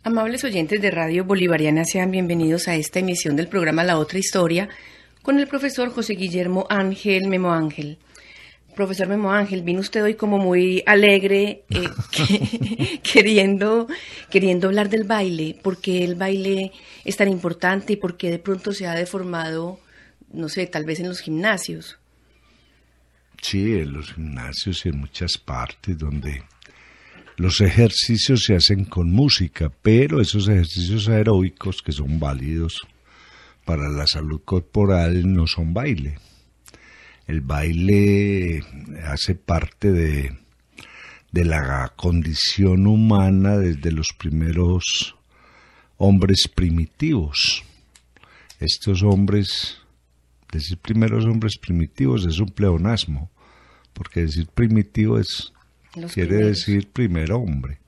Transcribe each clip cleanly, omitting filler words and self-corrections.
Amables oyentes de Radio Bolivariana, sean bienvenidos a esta emisión del programa La Otra Historia con el profesor José Guillermo Ángel Memo Ángel. Profesor Memo Ángel, vino usted hoy como muy alegre, queriendo hablar del baile. ¿Por qué el baile es tan importante y por qué de pronto se ha deformado, no sé, tal vez en los gimnasios? Sí, en los gimnasios y en muchas partes donde los ejercicios se hacen con música, pero esos ejercicios aeróbicos que son válidos para la salud corporal no son baile. El baile hace parte de la condición humana desde los primeros hombres primitivos. Estos hombres, decir primeros hombres primitivos es un pleonasmo, porque decir primitivo quiere decir primer hombre.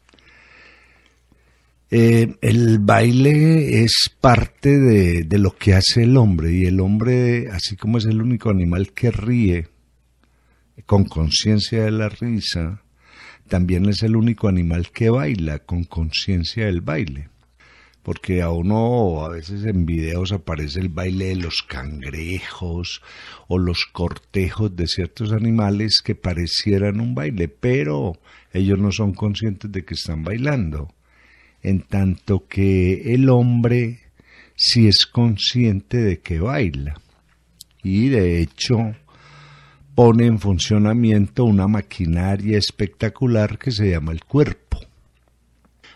El baile es parte de lo que hace el hombre, y el hombre, así como es el único animal que ríe con conciencia de la risa, también es el único animal que baila con conciencia del baile. Porque a uno a veces en videos aparece el baile de los cangrejos o los cortejos de ciertos animales que parecieran un baile, pero ellos no son conscientes de que están bailando. En tanto que el hombre sí es consciente de que baila. Y de hecho pone en funcionamiento una maquinaria espectacular que se llama el cuerpo.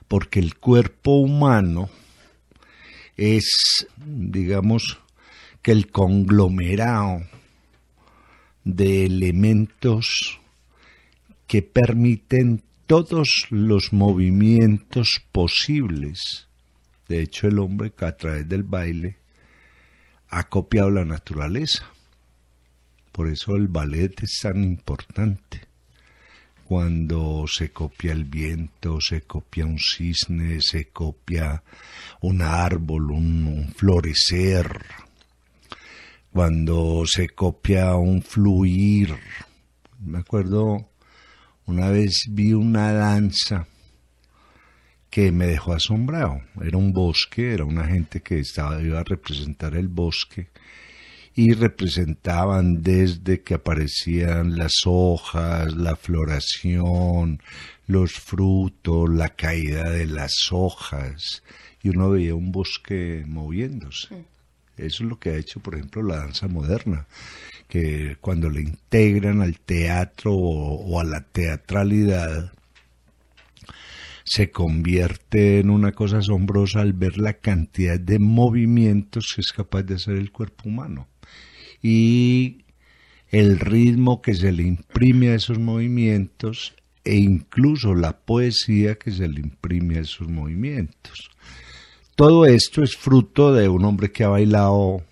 Porque el cuerpo humano es, digamos, que el conglomerado de elementos que permiten todos los movimientos posibles. De hecho, el hombre a través del baile ha copiado la naturaleza. Por eso el ballet es tan importante. Cuando se copia el viento, se copia un cisne, se copia un árbol, un florecer. Cuando se copia un fluir. Me acuerdo, una vez vi una danza que me dejó asombrado. Era un bosque, era una gente que iba a representar el bosque. Y representaban desde que aparecían las hojas, la floración, los frutos, la caída de las hojas, y uno veía un bosque moviéndose. Eso es lo que ha hecho, por ejemplo, la danza moderna, que cuando le integran al teatro o a la teatralidad, se convierte en una cosa asombrosa al ver la cantidad de movimientos que es capaz de hacer el cuerpo humano. Y el ritmo que se le imprime a esos movimientos e incluso la poesía que se le imprime a esos movimientos. Todo esto es fruto de un hombre que ha bailado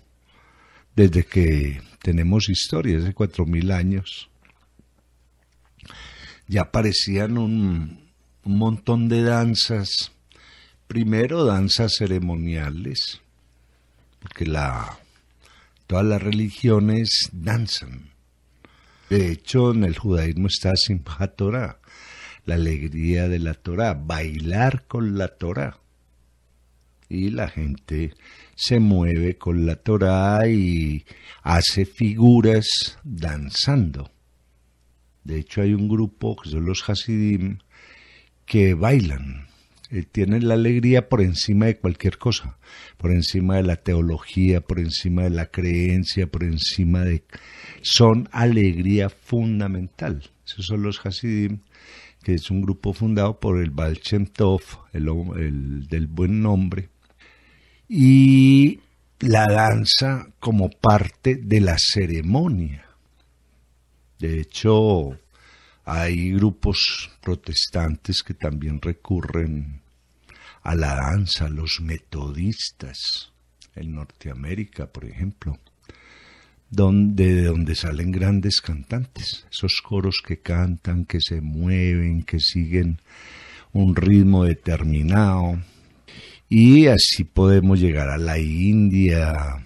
desde que tenemos historia, hace 4000 años. Ya aparecían un montón de danzas, primero danzas ceremoniales, porque todas las religiones danzan. De hecho, en el judaísmo está Simchat Torah, la alegría de la Torah, bailar con la Torah. Y la gente se mueve con la Torah y hace figuras danzando. De hecho, hay un grupo que son los Hasidim que bailan. Tienen la alegría por encima de cualquier cosa, por encima de la teología, por encima de la creencia, por encima de... Son alegría fundamental. Esos son los Hasidim, que es un grupo fundado por el Baal Shem Tov, el del buen nombre, y la danza como parte de la ceremonia. De hecho, hay grupos protestantes que también recurren a la danza, los metodistas, en Norteamérica, por ejemplo, de donde salen grandes cantantes, esos coros que cantan, que se mueven, que siguen un ritmo determinado, y así podemos llegar a la India,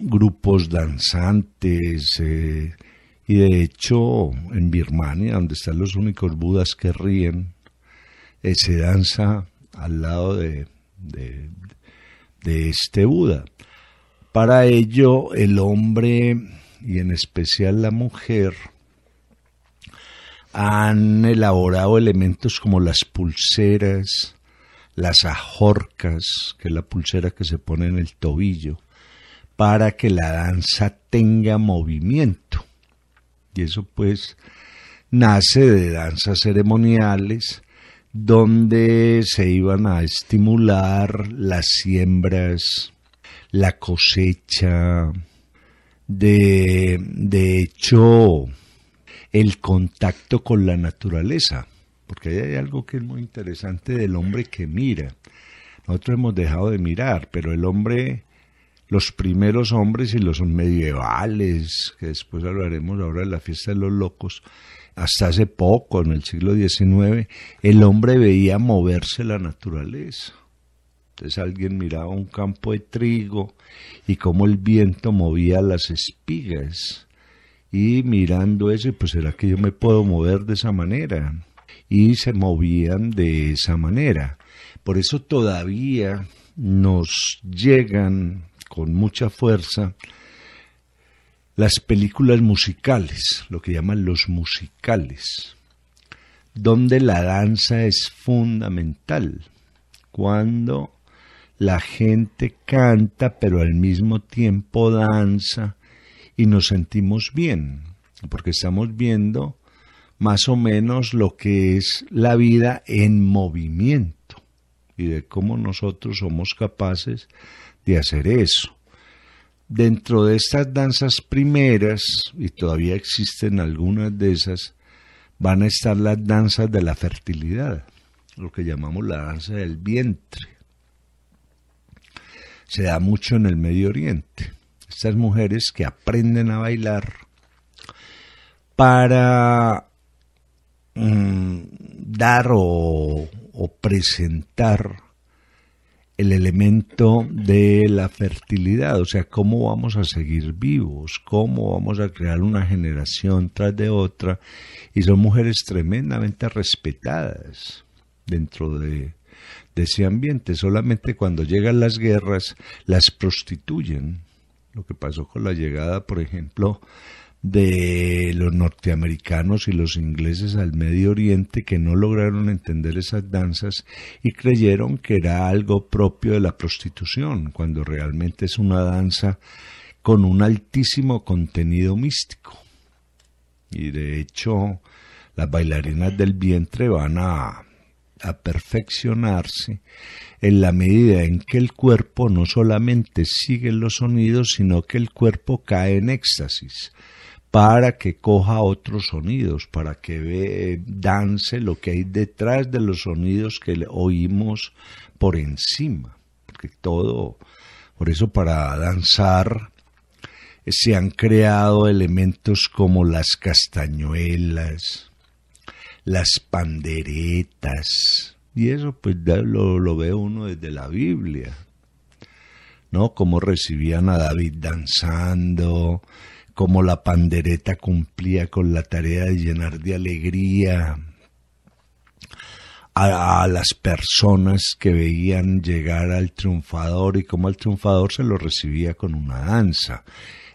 grupos danzantes, y de hecho en Birmania, donde están los únicos budas que ríen, se danza al lado de este Buda. Para ello, el hombre, y en especial la mujer, han elaborado elementos como las pulseras, las ajorcas, que es la pulsera que se pone en el tobillo, para que la danza tenga movimiento. Y eso pues nace de danzas ceremoniales, donde se iban a estimular las siembras, la cosecha, de hecho, el contacto con la naturaleza, porque ahí hay algo que es muy interesante del hombre que mira. Nosotros hemos dejado de mirar, pero el hombre, los primeros hombres y los medievales, que después hablaremos ahora de la fiesta de los locos, hasta hace poco, en el siglo XIX, el hombre veía moverse la naturaleza. Entonces alguien miraba un campo de trigo y cómo el viento movía las espigas. Y mirando eso, pues ¿será que yo me puedo mover de esa manera? Y se movían de esa manera. Por eso todavía nos llegan con mucha fuerza las películas musicales, lo que llaman los musicales, donde la danza es fundamental. Cuando la gente canta, pero al mismo tiempo danza y nos sentimos bien, porque estamos viendo más o menos lo que es la vida en movimiento y de cómo nosotros somos capaces de hacer eso. Dentro de estas danzas primeras, y todavía existen algunas de esas, van a estar las danzas de la fertilidad, lo que llamamos la danza del vientre. Se da mucho en el Medio Oriente. Estas mujeres que aprenden a bailar para dar o presentar el elemento de la fertilidad, o sea, cómo vamos a seguir vivos, cómo vamos a crear una generación tras de otra, y son mujeres tremendamente respetadas dentro de ese ambiente. Solamente cuando llegan las guerras las prostituyen. Lo que pasó con la llegada, por ejemplo, de los norteamericanos y los ingleses al Medio Oriente, que no lograron entender esas danzas y creyeron que era algo propio de la prostitución, cuando realmente es una danza con un altísimo contenido místico. Y de hecho, las bailarinas del vientre van a perfeccionarse en la medida en que el cuerpo no solamente sigue los sonidos, sino que el cuerpo cae en éxtasis, para que coja otros sonidos, para que dance lo que hay detrás de los sonidos que oímos por encima. Porque todo, por eso para danzar se han creado elementos como las castañuelas, las panderetas, y eso pues lo ve uno desde la Biblia, ¿no? Cómo recibían a David danzando, cómo la pandereta cumplía con la tarea de llenar de alegría a las personas que veían llegar al triunfador, y cómo al triunfador se lo recibía con una danza.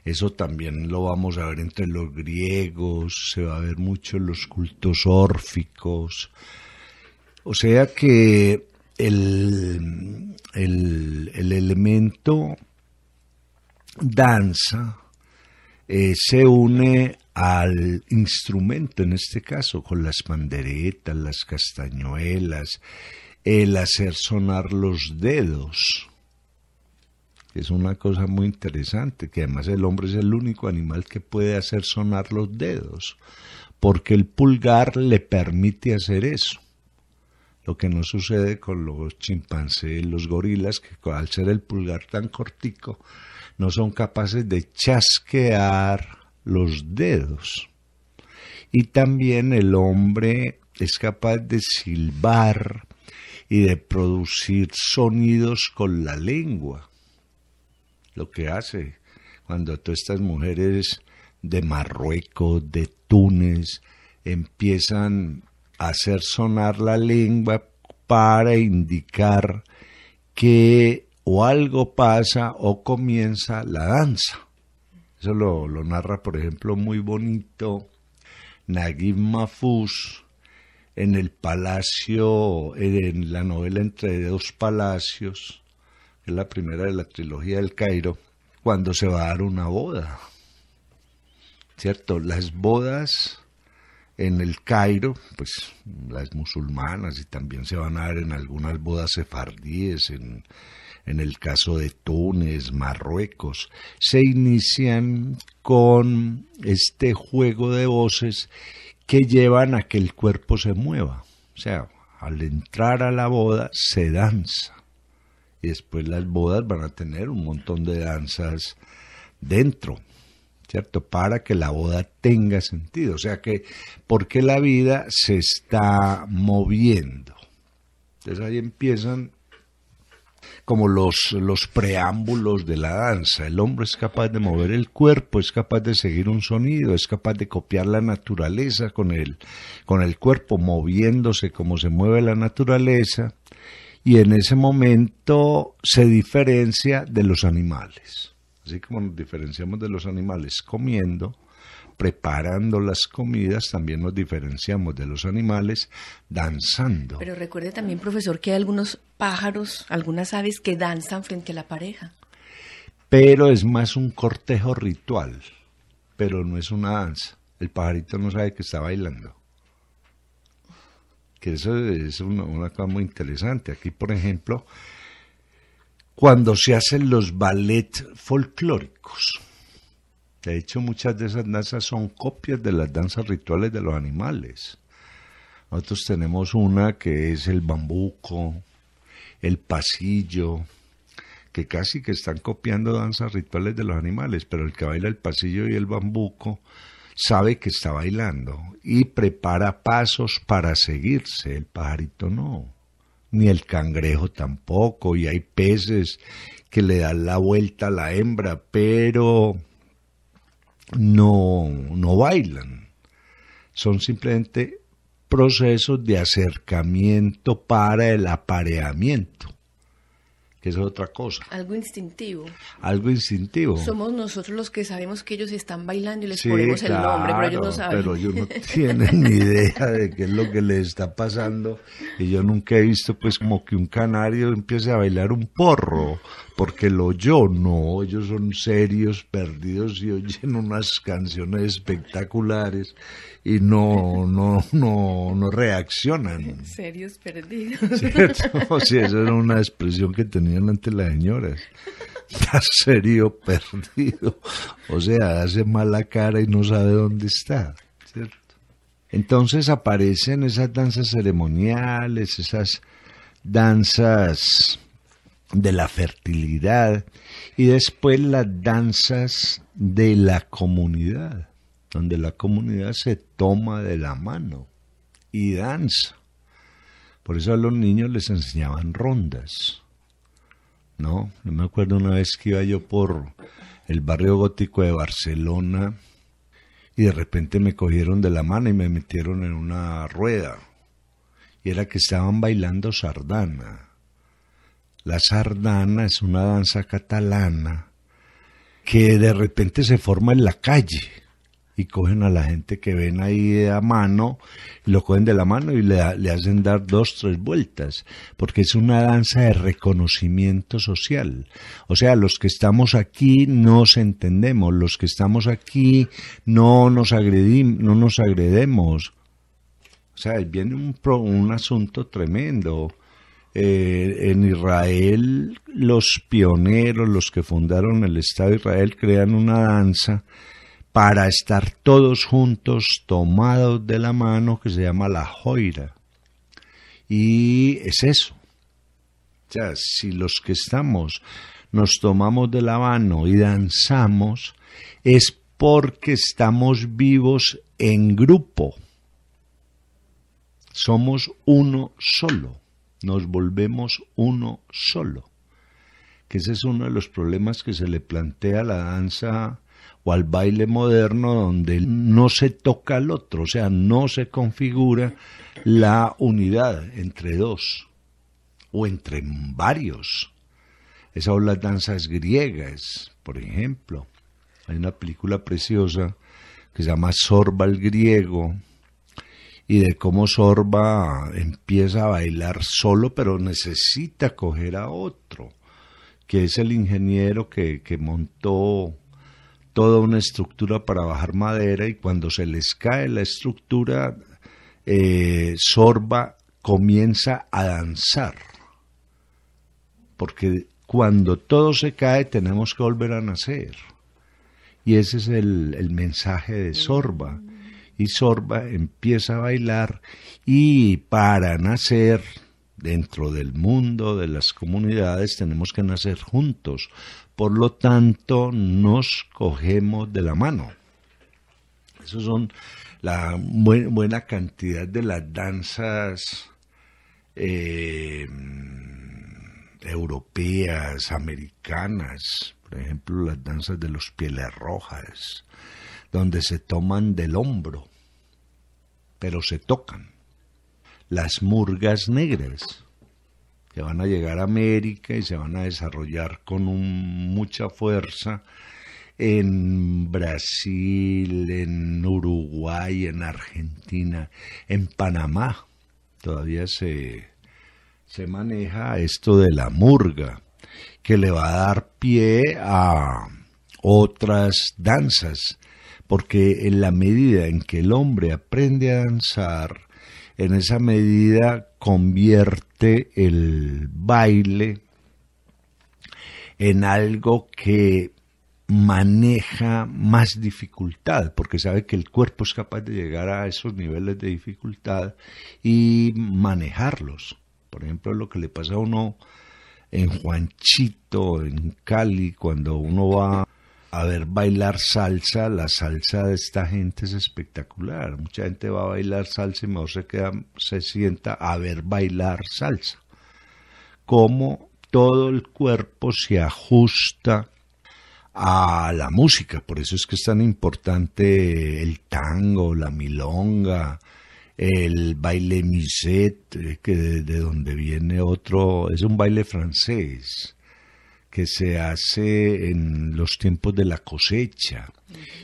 Eso también lo vamos a ver entre los griegos, se va a ver mucho en los cultos órficos. O sea que el elemento danza se une al instrumento, en este caso, con las panderetas, las castañuelas, el hacer sonar los dedos. Es una cosa muy interesante, que además el hombre es el único animal que puede hacer sonar los dedos, porque el pulgar le permite hacer eso. Lo que no sucede con los chimpancés, los gorilas, que al ser el pulgar tan cortico, no son capaces de chasquear los dedos. Y también el hombre es capaz de silbar y de producir sonidos con la lengua. Lo que hace cuando todas estas mujeres de Marruecos, de Túnez, empiezan a hacer sonar la lengua para indicar que o algo pasa o comienza la danza. Eso lo narra, por ejemplo, muy bonito Naguib Mahfouz en el palacio, en la novela Entre dos palacios, que es la primera de la trilogía del Cairo, cuando se va a dar una boda, ¿cierto? Las bodas en el Cairo, pues las musulmanas, y también se van a dar en algunas bodas sefardíes, en el caso de Túnez, Marruecos, se inician con este juego de voces que llevan a que el cuerpo se mueva. O sea, al entrar a la boda se danza. Y después las bodas van a tener un montón de danzas dentro, ¿cierto? Para que la boda tenga sentido. O sea que, porque la vida se está moviendo. Entonces ahí empiezan como los preámbulos de la danza. El hombre es capaz de mover el cuerpo, es capaz de seguir un sonido, es capaz de copiar la naturaleza con el cuerpo, moviéndose como se mueve la naturaleza, y en ese momento se diferencia de los animales. Así como nos diferenciamos de los animales comiendo, preparando las comidas, también nos diferenciamos de los animales danzando. Pero recuerde también, profesor, que hay algunos pájaros, algunas aves que danzan frente a la pareja. Pero es más un cortejo ritual, pero no es una danza. El pajarito no sabe que está bailando. Que eso es una cosa muy interesante. Aquí, por ejemplo, cuando se hacen los ballets folclóricos, de hecho, muchas de esas danzas son copias de las danzas rituales de los animales. Nosotros tenemos una que es el bambuco, el pasillo, que casi que están copiando danzas rituales de los animales, pero el que baila el pasillo y el bambuco sabe que está bailando y prepara pasos para seguirse. El pajarito no, ni el cangrejo tampoco, y hay peces que le dan la vuelta a la hembra, pero no bailan. Son simplemente procesos de acercamiento para el apareamiento, que es otra cosa. Algo instintivo. Algo instintivo. Somos nosotros los que sabemos que ellos están bailando y les ponemos el nombre, pero ellos no saben. Pero ellos no tienen ni idea de qué es lo que les está pasando. Y yo nunca he visto pues como que un canario empiece a bailar un porro, porque lo oyó. No, ellos son serios, perdidos, y oyen unas canciones espectaculares y no reaccionan. Serios perdidos. ¿Cierto? Sí, esa era una expresión que tenían ante las señoras. Está serio, perdido. O sea, hace mala cara y no sabe dónde está, ¿cierto? Entonces aparecen esas danzas ceremoniales, esas danzas de la fertilidad, y después las danzas de la comunidad, donde la comunidad se toma de la mano y danza. Por eso a los niños les enseñaban rondas, ¿no? Yo me acuerdo una vez que iba yo por el barrio gótico de Barcelona y de repente me cogieron de la mano y me metieron en una rueda, y era que estaban bailando sardana. La sardana es una danza catalana que de repente se forma en la calle, y cogen a la gente que ven ahí de la mano, y lo cogen de la mano y le hacen dar 2, 3 vueltas, porque es una danza de reconocimiento social. O sea, los que estamos aquí nos entendemos, los que estamos aquí no nos agredemos. O sea, viene un asunto tremendo. En Israel, los pioneros, los que fundaron el Estado de Israel, crean una danza para estar todos juntos, tomados de la mano, que se llama la joira. Y es eso. O sea, si los que estamos nos tomamos de la mano y danzamos, es porque estamos vivos en grupo. Somos uno solo. Nos volvemos uno solo. Que ese es uno de los problemas que se le plantea a la danza o al baile moderno, donde no se toca al otro, o sea, no se configura la unidad entre dos. o entre varios. Esas son las danzas griegas, por ejemplo. Hay una película preciosa que se llama Zorba el griego, y de cómo Zorba empieza a bailar solo, pero necesita coger a otro, que es el ingeniero que montó toda una estructura para bajar madera, y cuando se les cae la estructura, Zorba comienza a danzar, porque cuando todo se cae tenemos que volver a nacer, y ese es el mensaje de Zorba. Y Zorba empieza a bailar, y para nacer dentro del mundo de las comunidades tenemos que nacer juntos, por lo tanto nos cogemos de la mano. Esos son la buena cantidad de las danzas europeas, americanas, por ejemplo las danzas de los Pieles Rojas, donde se toman del hombro, pero se tocan. Las murgas negras, que van a llegar a América y se van a desarrollar con mucha fuerza en Brasil, en Uruguay, en Argentina, en Panamá. Todavía se maneja esto de la murga, que le va a dar pie a otras danzas, porque en la medida en que el hombre aprende a danzar, en esa medida convierte el baile en algo que maneja más dificultad, porque sabe que el cuerpo es capaz de llegar a esos niveles de dificultad y manejarlos. Por ejemplo, lo que le pasa a uno en Juanchito, en Cali, cuando uno va a ver bailar salsa. La salsa de esta gente es espectacular. Mucha gente va a bailar salsa y mejor se sienta a ver bailar salsa. Cómo todo el cuerpo se ajusta a la música. Por eso es que es tan importante el tango, la milonga, el baile musette, que de donde viene otro, es un baile francés que se hace en los tiempos de la cosecha,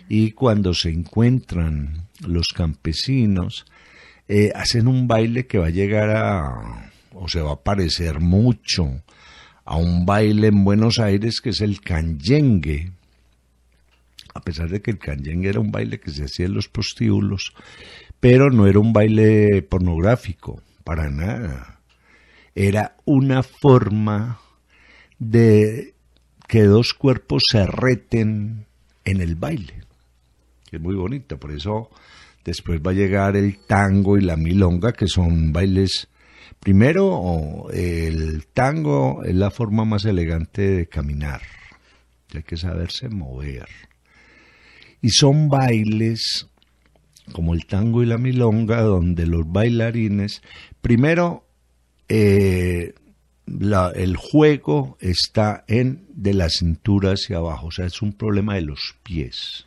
y cuando se encuentran los campesinos, hacen un baile que va a llegar o se va a parecer mucho a un baile en Buenos Aires, que es el canyengue. A pesar de que el canyengue era un baile que se hacía en los prostíbulos, pero no era un baile pornográfico, para nada. Era una forma de que dos cuerpos se reten en el baile, que es muy bonito. Por eso después va a llegar el tango y la milonga, que son bailes. Primero, el tango es la forma más elegante de caminar, hay que saberse mover, y son bailes como el tango y la milonga donde los bailarines, primero, el juego está de la cintura hacia abajo, o sea, es un problema de los pies.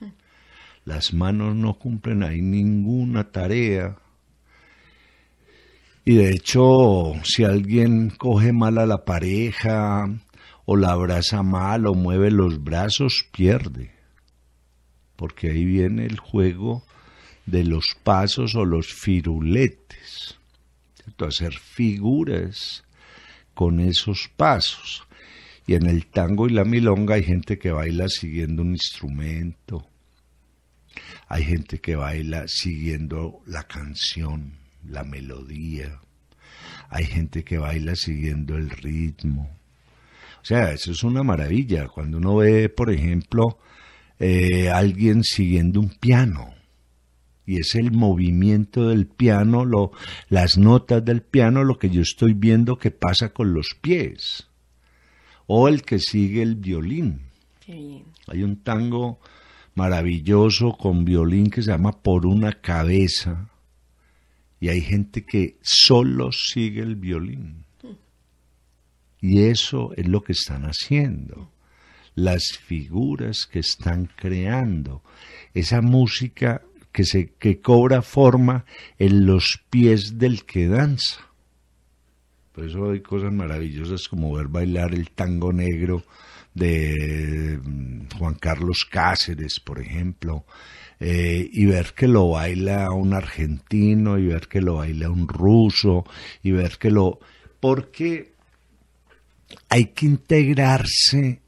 Las manos no cumplen ahí ninguna tarea. Y de hecho, si alguien coge mal a la pareja, o la abraza mal, o mueve los brazos, pierde. Porque ahí viene el juego de los pasos o los firuletes, ¿cierto? Hacer figuras con esos pasos. Y en el tango y la milonga hay gente que baila siguiendo un instrumento, hay gente que baila siguiendo la canción, la melodía, hay gente que baila siguiendo el ritmo. O sea, eso es una maravilla cuando uno ve, por ejemplo, alguien siguiendo un piano, y es el movimiento del piano, las notas del piano, lo que yo estoy viendo que pasa con los pies, o el que sigue el violín. Qué bien. Hay un tango maravilloso con violín que se llama Por una cabeza, y hay gente que solo sigue el violín, y eso es lo que están haciendo, las figuras que están creando, esa música que cobra forma en los pies del que danza. Por eso hay cosas maravillosas como ver bailar el tango negro de Juan Carlos Cáceres, por ejemplo, y ver que lo baila un argentino, y ver que lo baila un ruso, y ver que lo... Porque hay que integrarse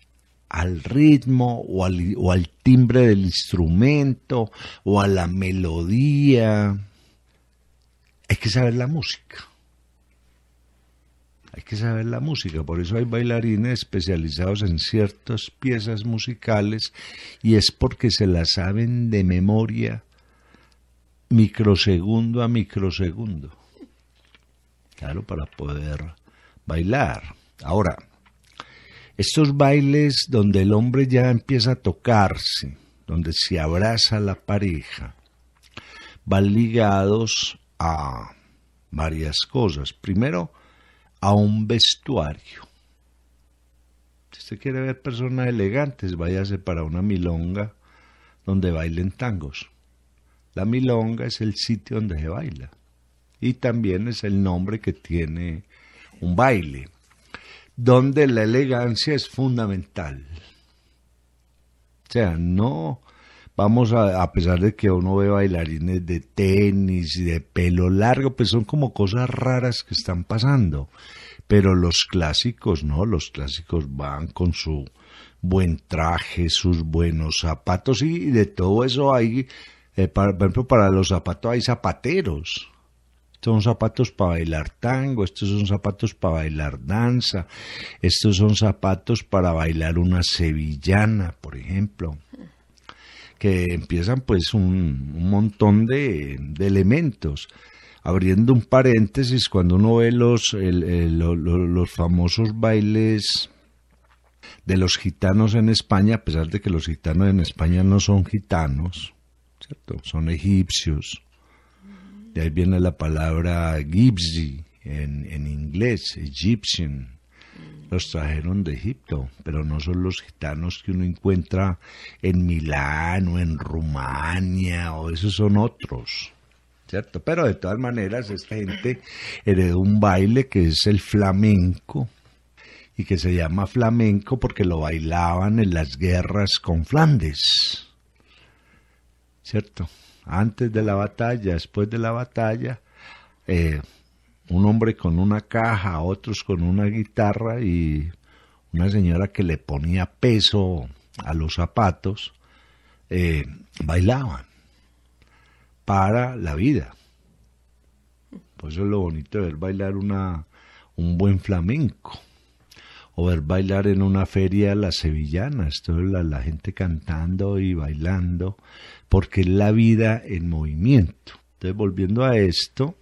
al ritmo o al timbre del instrumento o a la melodía. Hay que saber la música. Hay que saber la música, por eso hay bailarines especializados en ciertas piezas musicales y es porque se las saben de memoria microsegundo a microsegundo. Claro, para poder bailar. Ahora, estos bailes donde el hombre ya empieza a tocarse, donde se abraza a la pareja, van ligados a varias cosas. Primero, a un vestuario. Si usted quiere ver personas elegantes, váyase para una milonga donde bailen tangos. La milonga es el sitio donde se baila y también es el nombre que tiene un baile, donde la elegancia es fundamental. O sea, no vamos a pesar de que uno ve bailarines de tenis y de pelo largo, pues son como cosas raras que están pasando. Pero los clásicos, no, los clásicos van con su buen traje, sus buenos zapatos y de todo eso hay, por ejemplo, para los zapatos hay zapateros. Estos son zapatos para bailar tango, estos son zapatos para bailar danza, estos son zapatos para bailar una sevillana, por ejemplo. Que empiezan pues un montón de elementos. Abriendo un paréntesis, cuando uno ve los famosos bailes de los gitanos en España, a pesar de que los gitanos en España no son gitanos, ¿cierto? Son egipcios. De ahí viene la palabra gypsy en inglés, Egyptian. Los trajeron de Egipto, pero no son los gitanos que uno encuentra en Milán o en Rumania, o esos son otros, ¿cierto? Pero de todas maneras esta gente heredó un baile que es el flamenco, y que se llama flamenco porque lo bailaban en las guerras con Flandes, ¿cierto? Antes de la batalla, después de la batalla, un hombre con una caja, otros con una guitarra y una señora que le ponía peso a los zapatos, bailaban para la vida. Por eso es lo bonito de ver bailar un buen flamenco, o ver bailar en una feria las sevillanas, toda la gente cantando y bailando, porque es la vida en movimiento. Entonces, volviendo a esto,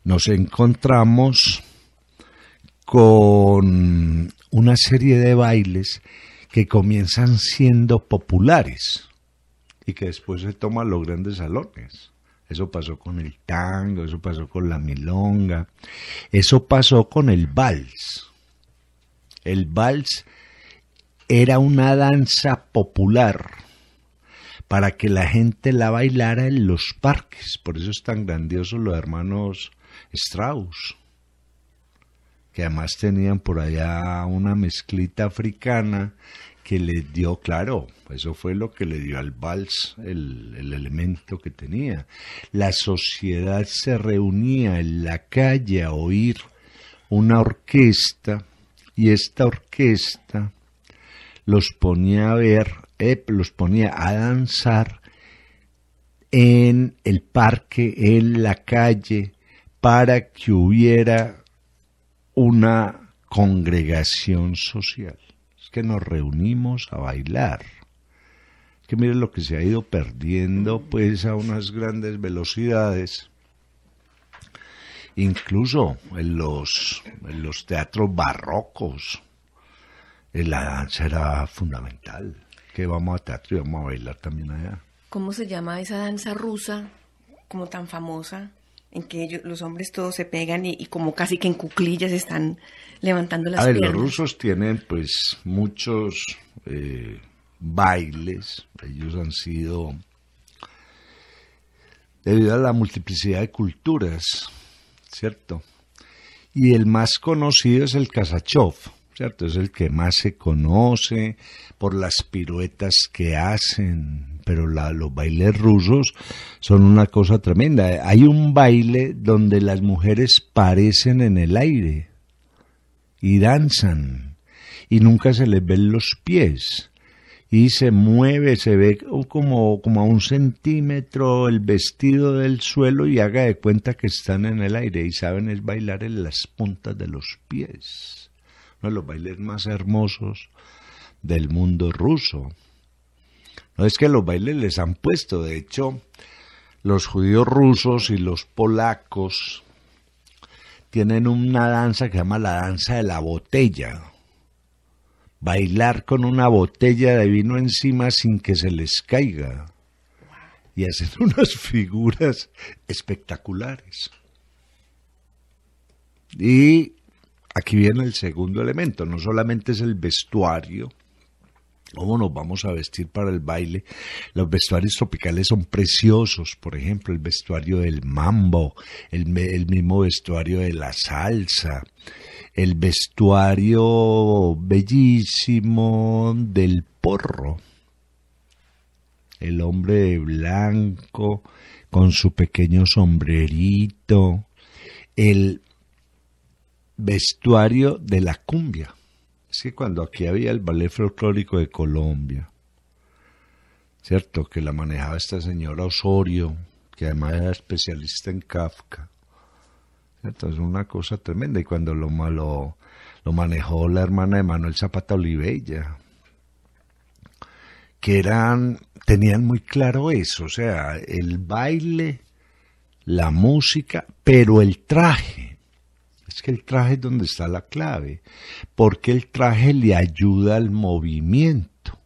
nos encontramos con una serie de bailes que comienzan siendo populares y que después se toman los grandes salones. Eso pasó con el tango, eso pasó con la milonga, eso pasó con el vals. El vals era una danza popular para que la gente la bailara en los parques. Por eso es tan grandioso los hermanos Strauss, que además tenían por allá una mezclita africana que les dio, claro, eso fue lo que le dio al vals el elemento que tenía. La sociedad se reunía en la calle a oír una orquesta y esta orquesta los ponía a ver, los ponía a danzar en el parque, en la calle, para que hubiera una congregación social. Es que nos reunimos a bailar. Es que miren lo que se ha ido perdiendo pues a unas grandes velocidades. Incluso en los teatros barrocos, la danza era fundamental. Que vamos a teatro y vamos a bailar también allá. ¿Cómo se llama esa danza rusa, como tan famosa, en que los hombres todos se pegan y como casi que en cuclillas están levantando las piernas? Los rusos tienen pues muchos bailes. Ellos han sido, debido a la multiplicidad de culturas, ¿cierto? Y el más conocido es el Kazachov, ¿cierto? Es el que más se conoce por las piruetas que hacen, pero los bailes rusos son una cosa tremenda. Hay un baile donde las mujeres parecen en el aire y danzan y nunca se les ven los pies. Y se mueve, se ve como a 1 centímetro el vestido del suelo y haga de cuenta que están en el aire y saben es bailar en las puntas de los pies. Uno de los bailes más hermosos del mundo ruso. No es que los bailes les han puesto, de hecho, los judíos rusos y los polacos tienen una danza que se llama la danza de la botella. Bailar con una botella de vino encima sin que se les caiga. Y hacen unas figuras espectaculares. Y aquí viene el segundo elemento, no solamente es el vestuario, cómo nos vamos a vestir para el baile. Los vestuarios tropicales son preciosos, por ejemplo, el vestuario del mambo, el mismo vestuario de la salsa, el vestuario bellísimo del porro, el hombre de blanco con su pequeño sombrerito, el vestuario de la cumbia. Es que cuando aquí había el ballet folclórico de Colombia, cierto, que la manejaba esta señora Osorio, que además era especialista en Kafka. Entonces una cosa tremenda, y cuando lo manejó la hermana de Manuel Zapata Olivella, que tenían muy claro eso, o sea, el baile, la música, pero el traje. Es que el traje es donde está la clave, porque el traje le ayuda al movimiento.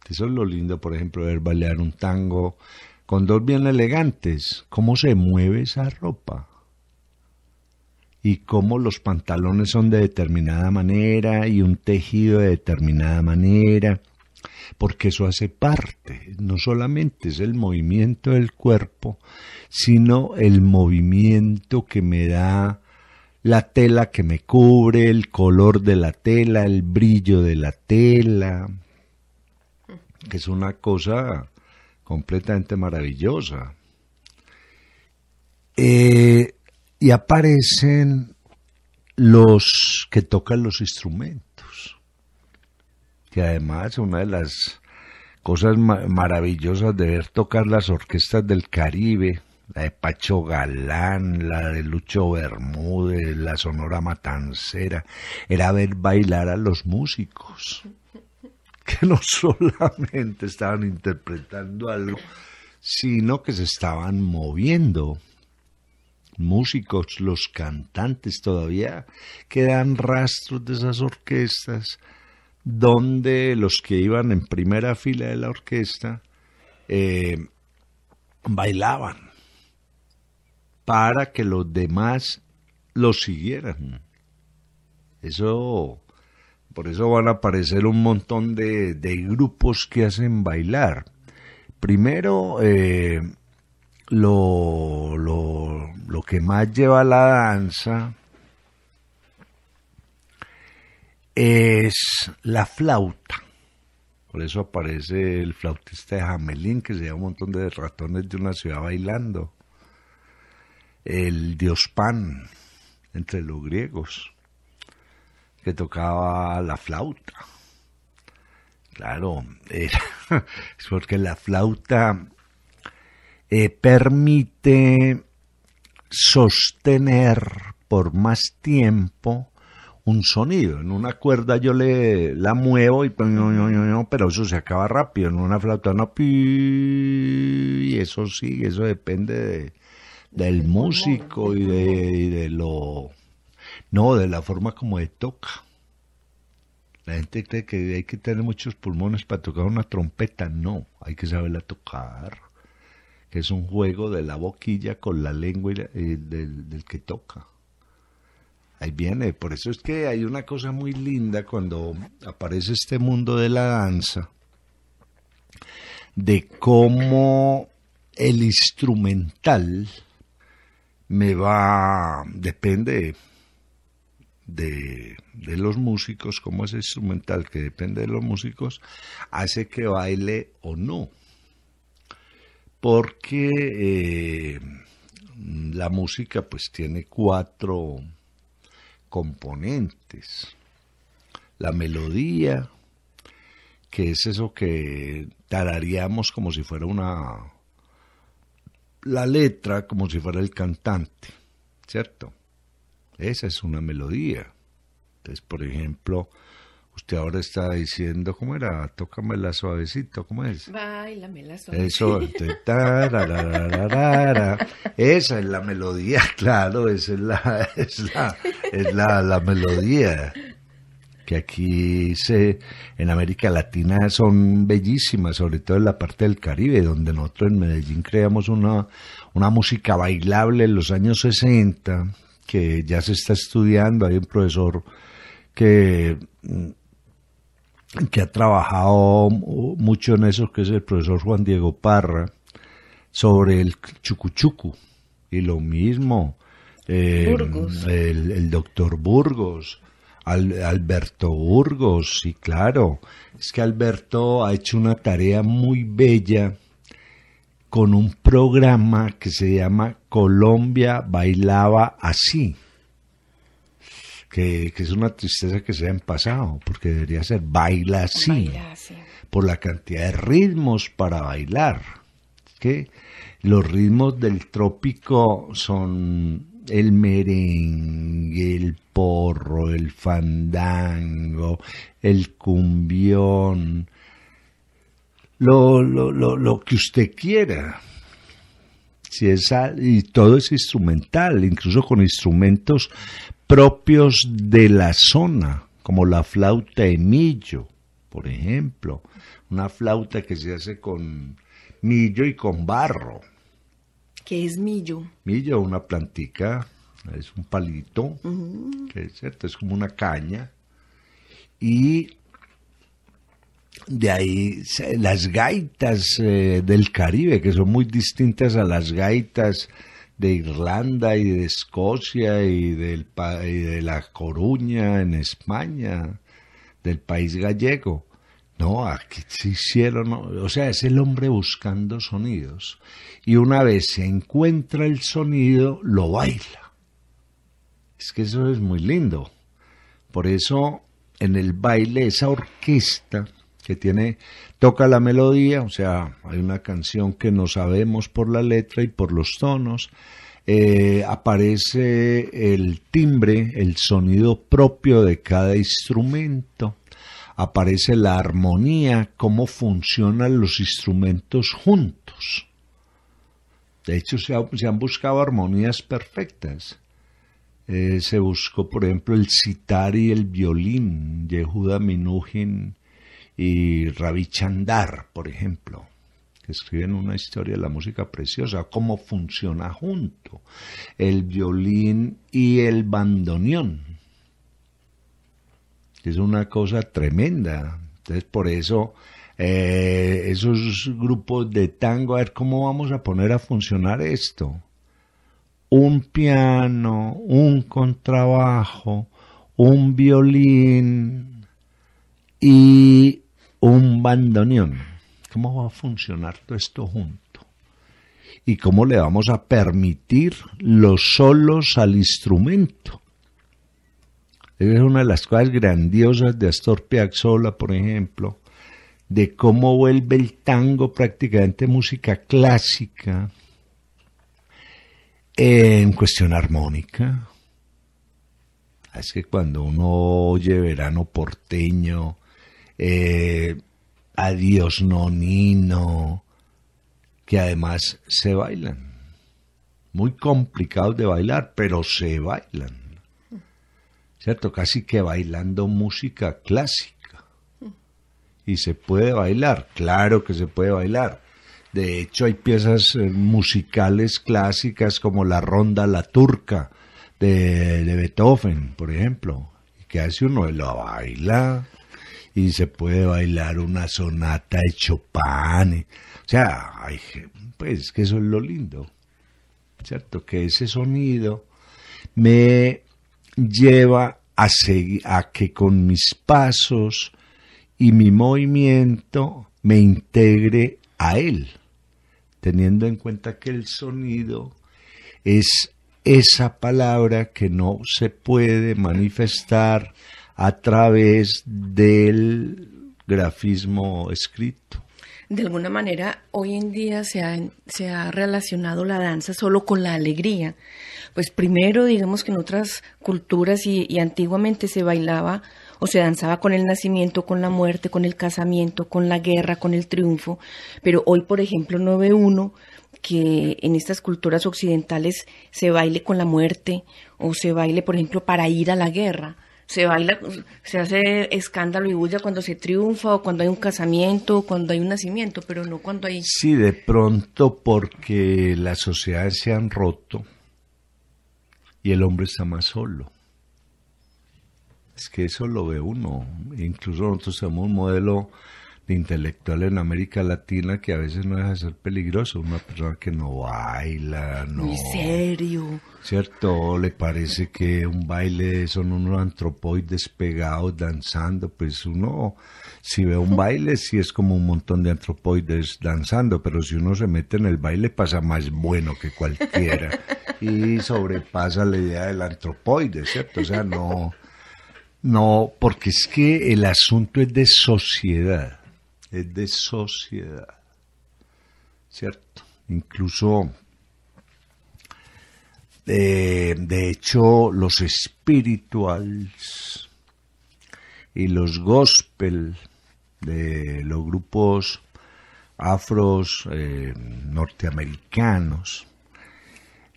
Eso es lo lindo, por ejemplo, de ver bailar un tango con dos bien elegantes, cómo se mueve esa ropa y cómo los pantalones son de determinada manera y un tejido de determinada manera, porque eso hace parte, no solamente es el movimiento del cuerpo, sino el movimiento que me da la tela que me cubre, el color de la tela, el brillo de la tela, que es una cosa completamente maravillosa. Y aparecen los que tocan los instrumentos, que además una de las cosas maravillosas de ver tocar las orquestas del Caribe, la de Pacho Galán, la de Lucho Bermúdez, la Sonora Matancera, era ver bailar a los músicos, que no solamente estaban interpretando algo, sino que se estaban moviendo. Músicos, los cantantes, todavía quedan rastros de esas orquestas donde los que iban en primera fila de la orquesta bailaban para que los demás los siguieran. Por eso van a aparecer un montón de grupos que hacen bailar. Primero, lo que más lleva la danza es la flauta. Por eso aparece el flautista de Hamelín, que se lleva un montón de ratones de una ciudad bailando. El dios Pan, entre los griegos, que tocaba la flauta. Claro, es porque la flauta permite sostener por más tiempo un sonido. En una cuerda yo la muevo y pero eso se acaba rápido. En una flauta no, y eso sigue, eso depende del músico y de la forma como se toca. La gente cree que hay que tener muchos pulmones para tocar una trompeta. No, hay que saberla tocar, que es un juego de la boquilla con la lengua del que toca. Ahí viene, por eso es que hay una cosa muy linda cuando aparece este mundo de la danza, de cómo el instrumental depende de los músicos, como es instrumental, que depende de los músicos, hace que baile o no. Porque la música pues tiene 4 componentes. La melodía, que es eso que tarareamos como si fuera la letra, como si fuera el cantante, ¿cierto? Esa es una melodía. Entonces, por ejemplo, usted ahora está diciendo, ¿cómo era? Tócamela suavecito, ¿cómo es? Báilamela suavecito. Eso, esa es la melodía, claro, esa es la melodía. Que aquí en América Latina son bellísimas, sobre todo en la parte del Caribe, donde nosotros en Medellín creamos una música bailable en los años 60, que ya se está estudiando. Hay un profesor que ha trabajado mucho en eso, que es el profesor Juan Diego Parra, sobre el chucuchucu. Y lo mismo, el doctor Burgos, Alberto Burgos, sí, claro. Es que Alberto ha hecho una tarea muy bella con un programa que se llama Colombia Bailaba Así. Que es una tristeza que se hayan pasado, porque debería ser Baila Así, por la cantidad de ritmos para bailar. Que los ritmos del trópico son el merengue, el porro, el fandango, el cumbión, lo que usted quiera. Y todo es instrumental, incluso con instrumentos propios de la zona, como la flauta de millo, por ejemplo, una flauta que se hace con millo y con barro. ¿Qué es millo? Millo, una plantica, es un palito, que es cierto, es como una caña, y de ahí las gaitas del Caribe, que son muy distintas a las gaitas de Irlanda y de Escocia y de La Coruña en España, del país gallego. No, aquí se hicieron, o sea, es el hombre buscando sonidos. Y una vez se encuentra el sonido, lo baila. Es que eso es muy lindo. Por eso, en el baile, esa orquesta que toca la melodía, o sea, hay una canción que no sabemos por la letra y por los tonos, aparece el timbre, el sonido propio de cada instrumento, aparece la armonía, cómo funcionan los instrumentos juntos. De hecho, se han buscado armonías perfectas. Se buscó, por ejemplo, el sitar y el violín, Yehuda Minujín y Ravi Chandar, por ejemplo, que escriben una historia de la música preciosa, cómo funciona junto el violín y el bandoneón. Es una cosa tremenda. Entonces, por eso, esos grupos de tango, a ver cómo vamos a poner a funcionar esto. Un piano, un contrabajo, un violín y un bandoneón. ¿Cómo va a funcionar todo esto junto? ¿Y cómo le vamos a permitir los solos al instrumento? Es una de las cosas grandiosas de Astor Piazzolla, por ejemplo, de cómo vuelve el tango prácticamente música clásica en cuestión armónica. Es que cuando uno oye Verano Porteño, Adiós Nonino, que además se bailan, muy complicados de bailar, pero se bailan. ¿Cierto? Casi que bailando música clásica. ¿Y se puede bailar? Claro que se puede bailar. De hecho, hay piezas musicales clásicas como la Ronda La Turca de Beethoven, por ejemplo, que hace uno lo baila, y se puede bailar una sonata de Chopin. O sea, pues que eso es lo lindo. ¿cierto? Que ese sonido me lleva a que con mis pasos y mi movimiento me integre a él, teniendo en cuenta que el sonido es esa palabra que no se puede manifestar a través del grafismo escrito. De alguna manera, hoy en día se ha relacionado la danza solo con la alegría. Pues primero, digamos que en otras culturas y antiguamente se bailaba o se danzaba con el nacimiento, con la muerte, con el casamiento, con la guerra, con el triunfo. Pero hoy, por ejemplo, no ve uno que en estas culturas occidentales se baile con la muerte o se baile, por ejemplo, para ir a la guerra. Se baila, se hace escándalo y bulla cuando se triunfa o cuando hay un casamiento o cuando hay un nacimiento, pero no cuando hay... Sí, de pronto porque las sociedades se han roto y el hombre está más solo. Es que eso lo ve uno. Incluso nosotros tenemos un modelo de intelectual en América Latina que a veces no deja de ser peligroso. Una persona que no baila, no... Muy serio. ¿Cierto? Le parece que un baile son unos antropoides pegados danzando. Pues uno, si ve un baile, sí es como un montón de antropoides danzando, pero si uno se mete en el baile pasa más bueno que cualquiera y sobrepasa la idea del antropoide, ¿cierto? O sea, no, porque es que el asunto es de sociedad. Es de sociedad, ¿cierto? Incluso, de hecho, los spirituals y los gospel de los grupos afros norteamericanos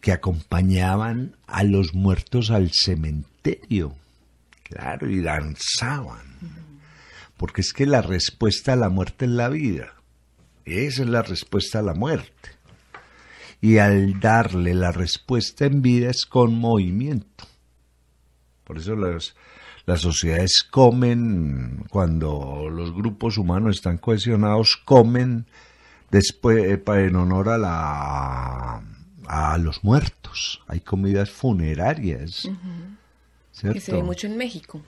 que acompañaban a los muertos al cementerio, claro, y danzaban. Porque es que la respuesta a la muerte es la vida. Esa es la respuesta a la muerte. Y al darle la respuesta en vida es con movimiento. Por eso las sociedades comen, cuando los grupos humanos están cohesionados, comen después en honor a los muertos. Hay comidas funerarias. ¿Cierto? Que se ve mucho en México.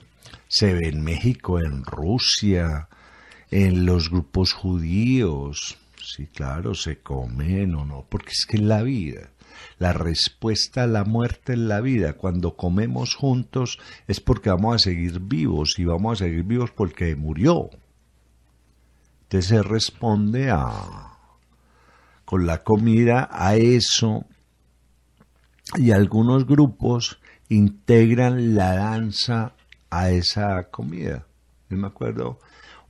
Se ve en México, en Rusia, en los grupos judíos. Sí, claro, se comen o no, porque es que es la vida. La respuesta a la muerte es la vida. Cuando comemos juntos es porque vamos a seguir vivos, y vamos a seguir vivos porque murió. Entonces se responde con la comida a eso, y algunos grupos integran la danza a esa comida. Yo me acuerdo,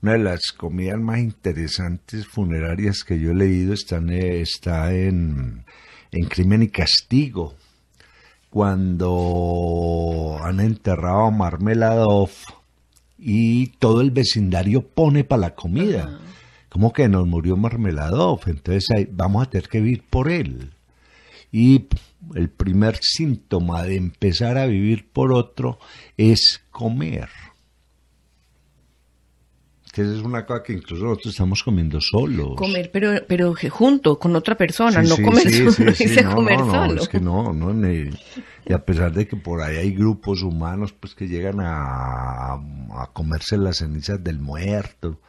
una de las comidas más interesantes funerarias que yo he leído está en Crimen y Castigo, cuando han enterrado a Marmeladov y todo el vecindario pone para la comida. Como que nos murió Marmeladov, entonces vamos a tener que vivir por él. Y el primer síntoma de empezar a vivir por otro es comer. Que esa es una cosa que incluso nosotros estamos comiendo solos. Comer, pero junto con otra persona, no comer solo. Comer solo. Es que y a pesar de que por ahí hay grupos humanos pues que llegan a comerse las cenizas del muerto,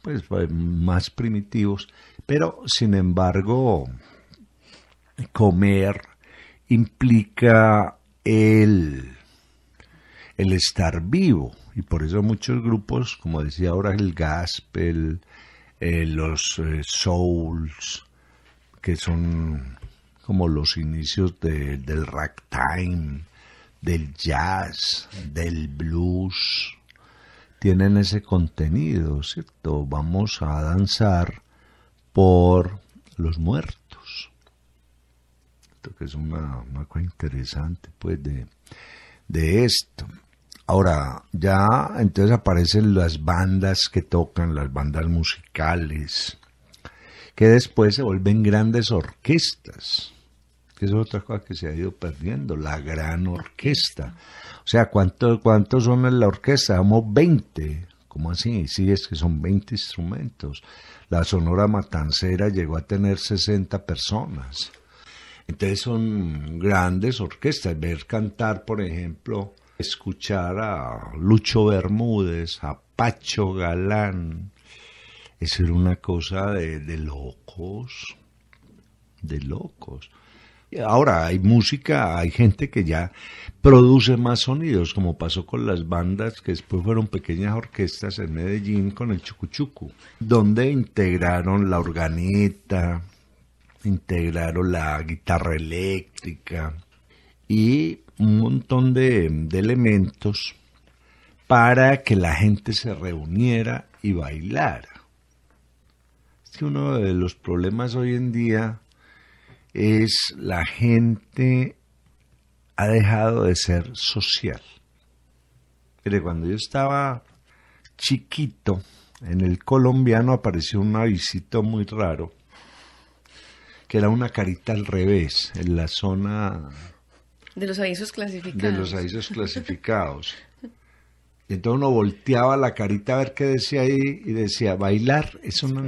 pues más primitivos, pero sin embargo comer implica el estar vivo, y por eso muchos grupos, como decía ahora el gospel, los souls, que son como los inicios del ragtime, del jazz, del blues, tienen ese contenido, ¿cierto? Vamos a danzar por los muertos. Que es una cosa interesante pues de esto. Ahora ya entonces aparecen las bandas que tocan, las bandas musicales, que después se vuelven grandes orquestas, que es otra cosa que se ha ido perdiendo, la gran orquesta. O sea, ¿cuántos son en la orquesta? Somos 20. ¿Cómo así? Sí, es que son 20 instrumentos. La Sonora Matancera llegó a tener 60 personas. Entonces son grandes orquestas. Ver cantar, por ejemplo, escuchar a Lucho Bermúdez, a Pacho Galán, eso era una cosa de locos, de locos. Ahora hay música, hay gente que ya produce más sonidos, como pasó con las bandas que después fueron pequeñas orquestas en Medellín con el chucuchucu, donde integraron la organeta, integraron la guitarra eléctrica y un montón de elementos para que la gente se reuniera y bailara. Es que uno de los problemas hoy en día es la gente ha dejado de ser social. Mire, cuando yo estaba chiquito, en el Colombiano apareció un avisito muy raro, que era una carita al revés, en la zona De los avisos clasificados. de los avisos clasificados. Y entonces uno volteaba la carita a ver qué decía ahí y decía, bailar es una